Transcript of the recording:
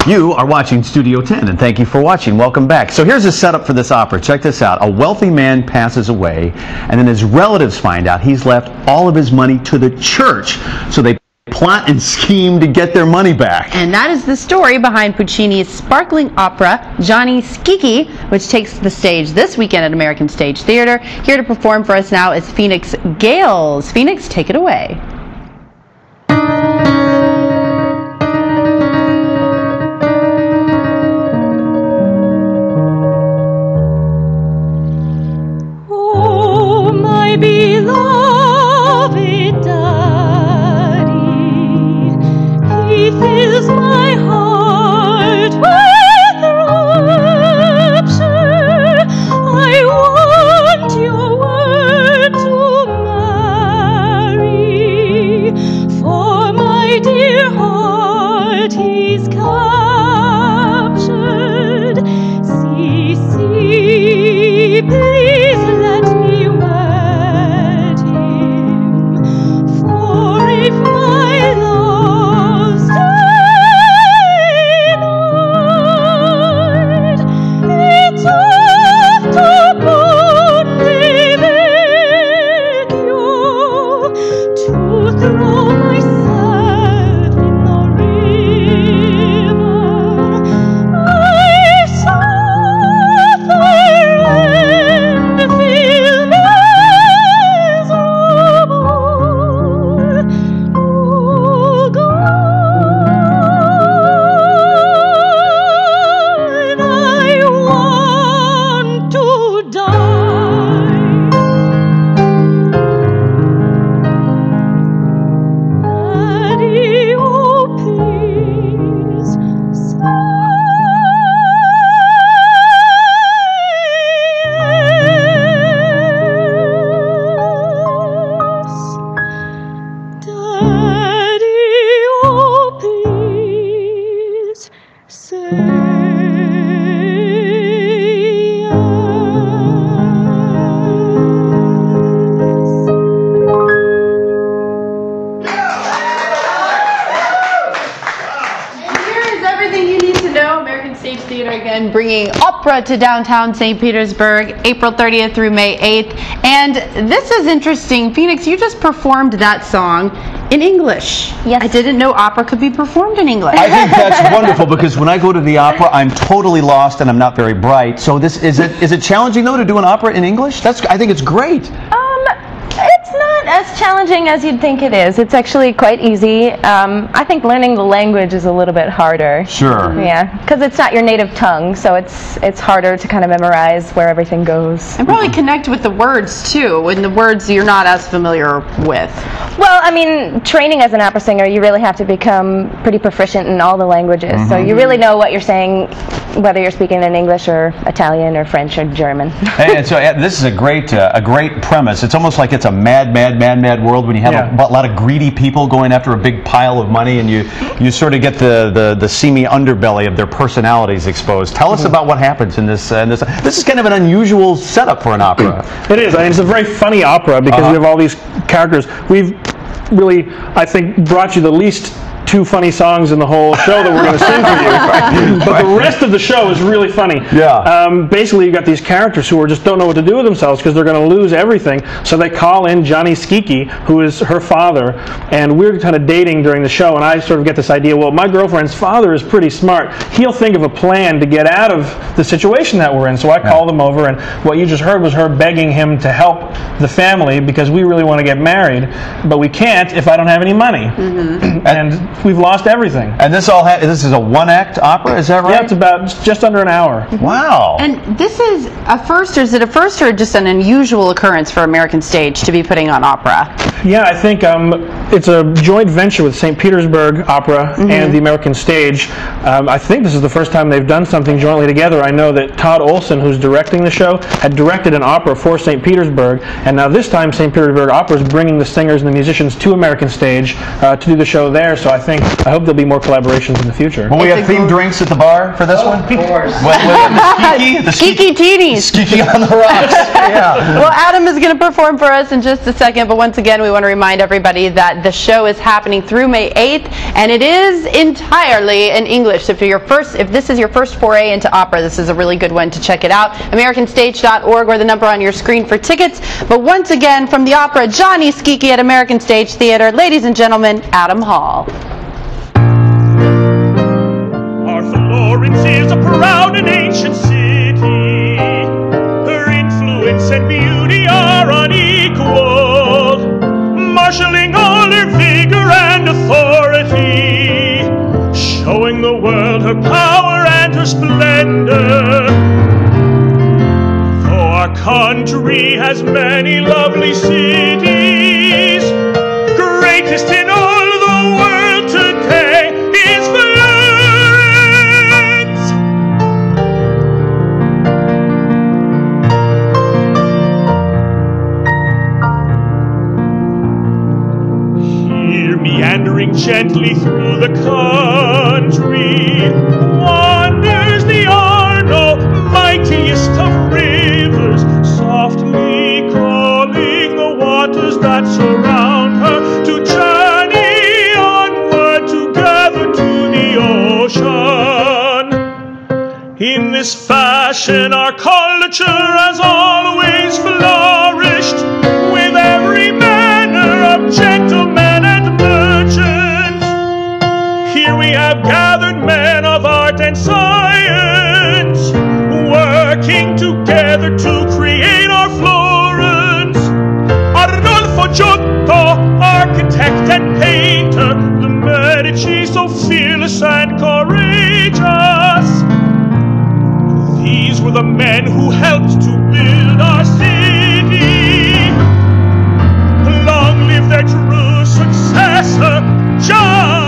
You are watching Studio 10, and thank you for watching. Welcome back. So here's the setup for this opera. Check this out. A wealthy man passes away, and then his relatives find out he's left all of his money to the church. So they plot and scheme to get their money back. And that is the story behind Puccini's sparkling opera, Gianni Schicchi, which takes the stage this weekend at American Stage Theater. Here to perform for us now is Phoenix Gayles. Phoenix, take it away. Beloved Daddy, he fills my heart with rapture. I want your word to marry, for my dear heart he's captured. See, please let me Stage Theater again, bringing opera to downtown St. Petersburg, April 30th through May 8th. And this is interesting. Phoenix, you just performed that song in English. Yes. I didn't know opera could be performed in English. I think that's wonderful, because when I go to the opera, I'm totally lost and I'm not very bright. So this is it challenging though to do an opera in English? I think it's great. It's not as challenging as you'd think it is. It's actually quite easy. I think learning the language is a little bit harder. Sure. Yeah, because it's not your native tongue, so it's harder to kind of memorize where everything goes. And probably connect with the words too, when the words you're not as familiar with. Well, I mean, training as an opera singer, you really have to become pretty proficient in all the languages. Mm-hmm. So you really know what you're saying, whether you're speaking in English or Italian or French or German. And so this is a great premise. It's almost like it's a mad world when you have a lot of greedy people going after a big pile of money, and you sort of get the seamy underbelly of their personalities exposed. Tell us about what happens in this. This is kind of an unusual setup for an opera. It is. I mean, it's a very funny opera because we have all these characters. We've really, I think, brought you the least two funny songs in the whole show that we're going to sing for you. But the rest of the show is really funny. Yeah. Basically, you've got these characters who just don't know what to do with themselves because they're going to lose everything. So they call in Gianni Schicchi, who is her father, and we're kind of dating during the show, and I sort of get this idea, well, my girlfriend's father is pretty smart. He'll think of a plan to get out of the situation that we're in. So I called him over, and what you just heard was her begging him to help the family because we really want to get married, but we can't if I don't have any money. Mm-hmm. And we've lost everything. And this is a one-act opera, is that right? Yeah, it's about just under an hour. Wow. And this is a first, or is it a first or just an unusual occurrence for American Stage to be putting on opera? Yeah, I think it's a joint venture with St. Petersburg Opera and the American Stage. I think this is the first time they've done something jointly together. I know that Todd Olson, who's directing the show, had directed an opera for St. Petersburg, and now this time St. Petersburg Opera is bringing the singers and the musicians to American Stage to do the show there, so I hope there'll be more collaborations in the future. Will we have themed drinks at the bar for this one? Of course. The Schicchi Teenies. Schicchi on the rocks. Yeah. Well, Adam is going to perform for us in just a second, but once again, we we want to remind everybody that the show is happening through May 8th, and it is entirely in English. So if this is your first foray into opera, this is a really good one to check it out. AmericanStage.org, or the number on your screen for tickets. But once again, from the opera Gianni Schicchi at American Stage Theater, ladies and gentlemen, Adam Hall. Florence is a proud and ancient city. Her influence and beauty are unequal, marshalling all her vigor and authority, showing the world her power and her splendor. Though our country has many lovely cities, greatest in all the world today is Florence. Meandering gently through the country, wanders the Arno, mightiest of rivers, softly calling the waters that surround her to journey onward together to the ocean. In this fashion our culture has always flourished, with every manner of gentleman and merchant. Here we have gathered men of art and science, working together to create our Florence. Arnolfo Giotto, architect and painter, the Medici so fearless and courageous. These were the men who helped to build our city. Long live their true successor, Gianni